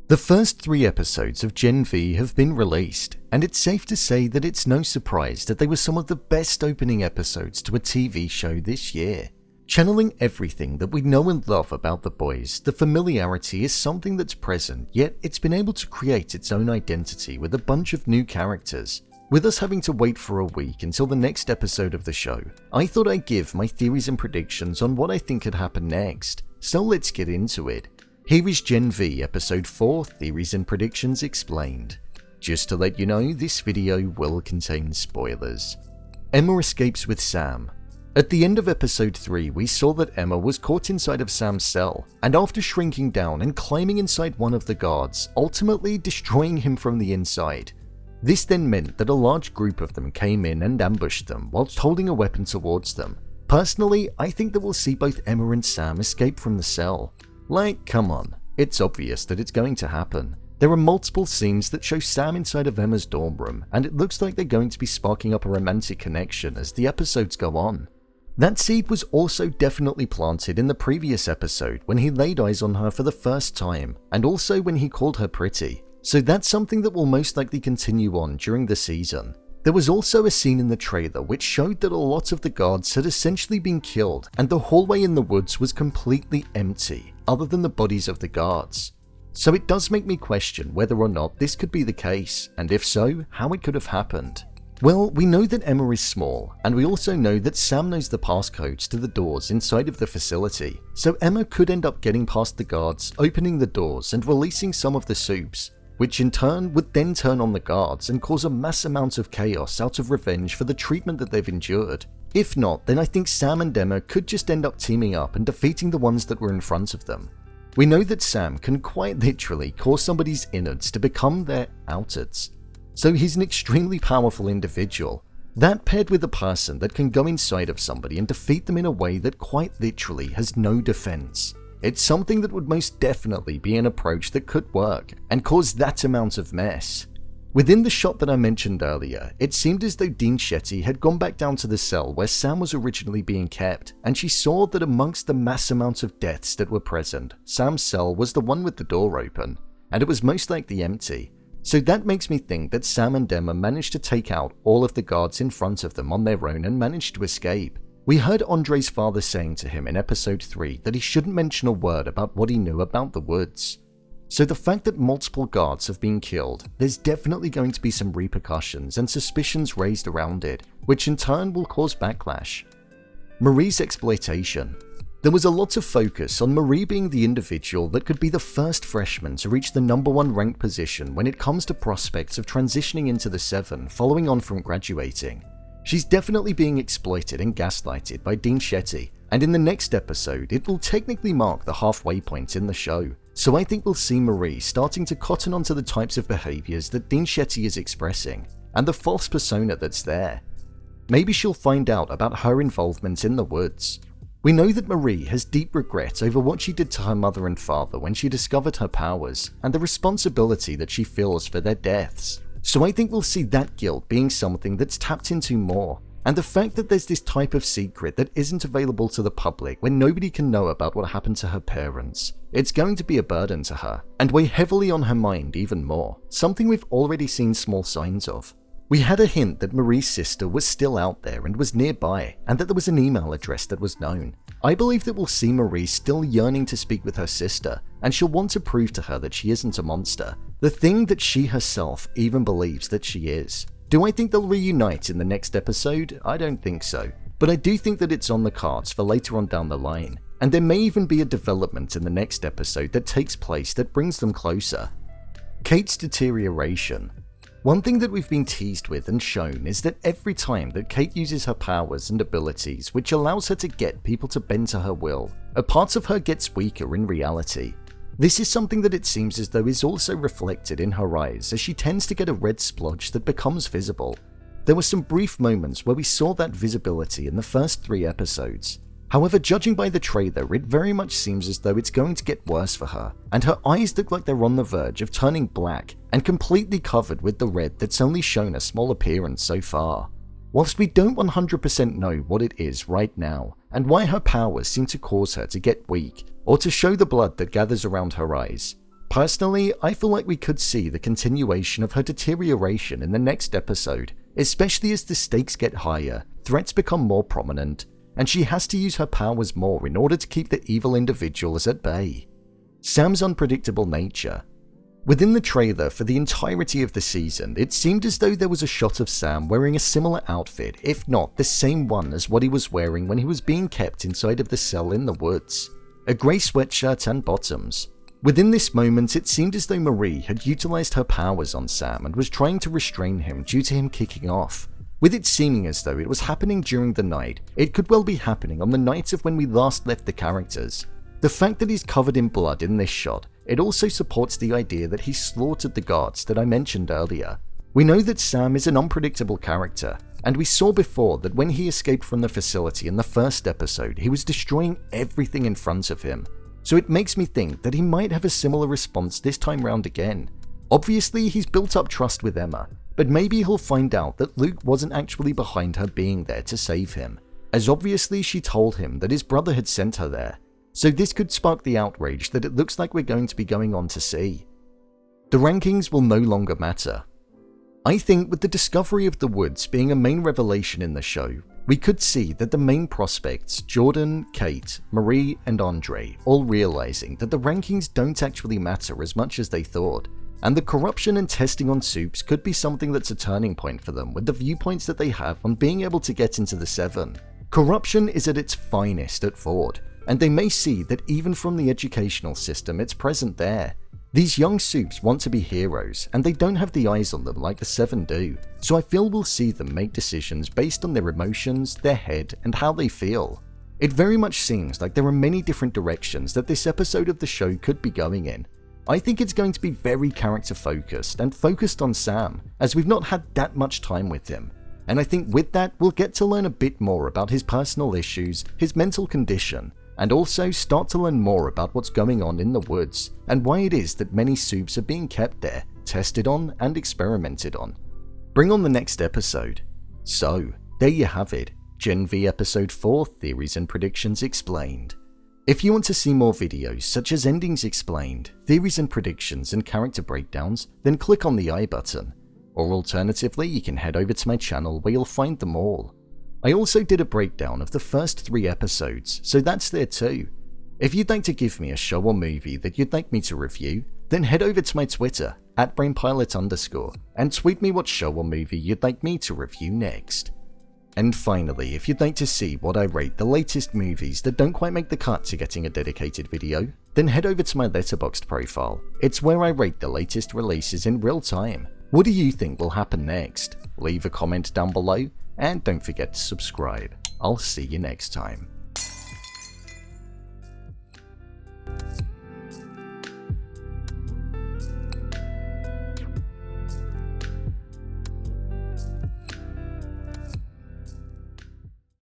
The first 3 episodes of Gen V have been released, and it's safe to say that it's no surprise that they were some of the best opening episodes to a TV show this year. Channeling everything that we know and love about the boys, the familiarity is something that's present, yet it's been able to create its own identity with a bunch of new characters. With us having to wait for a week until the next episode of the show, I thought I'd give my theories and predictions on what I think could happen next, so let's get into it. Here is Gen V Episode 4 Theories and Predictions Explained. Just to let you know, this video will contain spoilers. Emma escapes with Sam. At the end of Episode 3, we saw that Emma was caught inside of Sam's cell, and after shrinking down and climbing inside one of the guards, ultimately destroying him from the inside. This then meant that a large group of them came in and ambushed them whilst holding a weapon towards them. Personally, I think that we'll see both Emma and Sam escape from the cell. Like, come on, it's obvious that it's going to happen. There are multiple scenes that show Sam inside of Emma's dorm room, and it looks like they're going to be sparking up a romantic connection as the episodes go on. That seed was also definitely planted in the previous episode when he laid eyes on her for the first time, and also when he called her pretty, so that's something that will most likely continue on during the season. There was also a scene in the trailer which showed that a lot of the guards had essentially been killed and the hallway in the woods was completely empty, other than the bodies of the guards. So it does make me question whether or not this could be the case, and if so, how it could have happened. Well, we know that Emma is small, and we also know that Sam knows the passcodes to the doors inside of the facility, so Emma could end up getting past the guards, opening the doors and releasing some of the soups, which in turn would then turn on the guards and cause a mass amount of chaos out of revenge for the treatment that they've endured. If not, then I think Sam and Emma could just end up teaming up and defeating the ones that were in front of them. We know that Sam can quite literally cause somebody's innards to become their outards, so he's an extremely powerful individual. That paired with a person that can go inside of somebody and defeat them in a way that quite literally has no defense. It's something that would most definitely be an approach that could work and cause that amount of mess. Within the shot that I mentioned earlier, it seemed as though Cate had gone back down to the cell where Sam was originally being kept, and she saw that amongst the mass amount of deaths that were present, Sam's cell was the one with the door open, and it was most likely empty. So that makes me think that Sam and Emma managed to take out all of the guards in front of them on their own and managed to escape. We heard Andre's father saying to him in episode 3 that he shouldn't mention a word about what he knew about the woods. So the fact that multiple guards have been killed, there's definitely going to be some repercussions and suspicions raised around it, which in turn will cause backlash. Marie's exploitation. There was a lot of focus on Marie being the individual that could be the first freshman to reach the #1 ranked position when it comes to prospects of transitioning into the 7 following on from graduating. She's definitely being exploited and gaslighted by Cate, and in the next episode it will technically mark the halfway point in the show, so I think we'll see Marie starting to cotton onto the types of behaviours that Cate is expressing, and the false persona that's there. Maybe she'll find out about her involvement in the woods. We know that Marie has deep regret over what she did to her mother and father when she discovered her powers, and the responsibility that she feels for their deaths. So I think we'll see that guilt being something that's tapped into more, and the fact that there's this type of secret that isn't available to the public when nobody can know about what happened to her parents. It's going to be a burden to her, and weigh heavily on her mind even more, something we've already seen small signs of. We had a hint that Marie's sister was still out there and was nearby, and that there was an email address that was known. I believe that we'll see Marie still yearning to speak with her sister, and she'll want to prove to her that she isn't a monster, the thing that she herself even believes that she is. Do I think they'll reunite in the next episode? I don't think so, but I do think that it's on the cards for later on down the line, and there may even be a development in the next episode that takes place that brings them closer. Cate's deterioration. One thing that we've been teased with and shown is that every time that Cate uses her powers and abilities, which allows her to get people to bend to her will, a part of her gets weaker in reality. This is something that it seems as though is also reflected in her eyes as she tends to get a red splotch that becomes visible. There were some brief moments where we saw that visibility in the first 3 episodes. However, judging by the trailer, it very much seems as though it's going to get worse for her, and her eyes look like they're on the verge of turning black and completely covered with the red that's only shown a small appearance so far. Whilst we don't 100% know what it is right now, and why her powers seem to cause her to get weak, or to show the blood that gathers around her eyes, Personally, I feel like we could see the continuation of her deterioration in the next episode, especially as the stakes get higher, threats become more prominent, and she has to use her powers more in order to keep the evil individuals at bay. Sam's unpredictable nature. Within the trailer for the entirety of the season, it seemed as though there was a shot of Sam wearing a similar outfit, if not the same one as what he was wearing when he was being kept inside of the cell in the woods. A grey sweatshirt and bottoms. Within this moment, it seemed as though Marie had utilized her powers on Sam and was trying to restrain him due to him kicking off. With it seeming as though it was happening during the night, it could well be happening on the night of when we last left the characters. The fact that he's covered in blood in this shot, it also supports the idea that he slaughtered the guards that I mentioned earlier. We know that Sam is an unpredictable character, and we saw before that when he escaped from the facility in the first episode, he was destroying everything in front of him. So it makes me think that he might have a similar response this time round again. Obviously, he's built up trust with Emma, but maybe he'll find out that Luke wasn't actually behind her being there to save him, as obviously she told him that his brother had sent her there. So this could spark the outrage that it looks like we're going to be going on to see. The rankings will no longer matter. I think with the discovery of the woods being a main revelation in the show, we could see that the main prospects, Jordan, Cate, Marie, and Andre, all realizing that the rankings don't actually matter as much as they thought, and the corruption and testing on Soups could be something that's a turning point for them with the viewpoints that they have on being able to get into the 7. Corruption is at its finest at Ford, and they may see that even from the educational system it's present there. These young Soups want to be heroes, and they don't have the eyes on them like the 7 do, so I feel we'll see them make decisions based on their emotions, their head, and how they feel. It very much seems like there are many different directions that this episode of the show could be going in. I think it's going to be very character focused and focused on Sam, as we've not had that much time with him. And I think with that we'll get to learn a bit more about his personal issues, his mental condition, and also start to learn more about what's going on in the woods and why it is that many Soups are being kept there, tested on, and experimented on. Bring on the next episode. So, there you have it, Gen V Episode 4 Theories and Predictions Explained. If you want to see more videos such as Endings Explained, Theories and Predictions, and Character Breakdowns, then click on the I button. Or alternatively, you can head over to my channel where you'll find them all. I also did a breakdown of the first 3 episodes, so that's there too. If you'd like to give me a show or movie that you'd like me to review, then head over to my Twitter, @brainpilot_, and tweet me what show or movie you'd like me to review next. And finally, if you'd like to see what I rate the latest movies that don't quite make the cut to getting a dedicated video, then head over to my Letterboxd profile. It's where I rate the latest releases in real time. What do you think will happen next? Leave a comment down below, and don't forget to subscribe. I'll see you next time.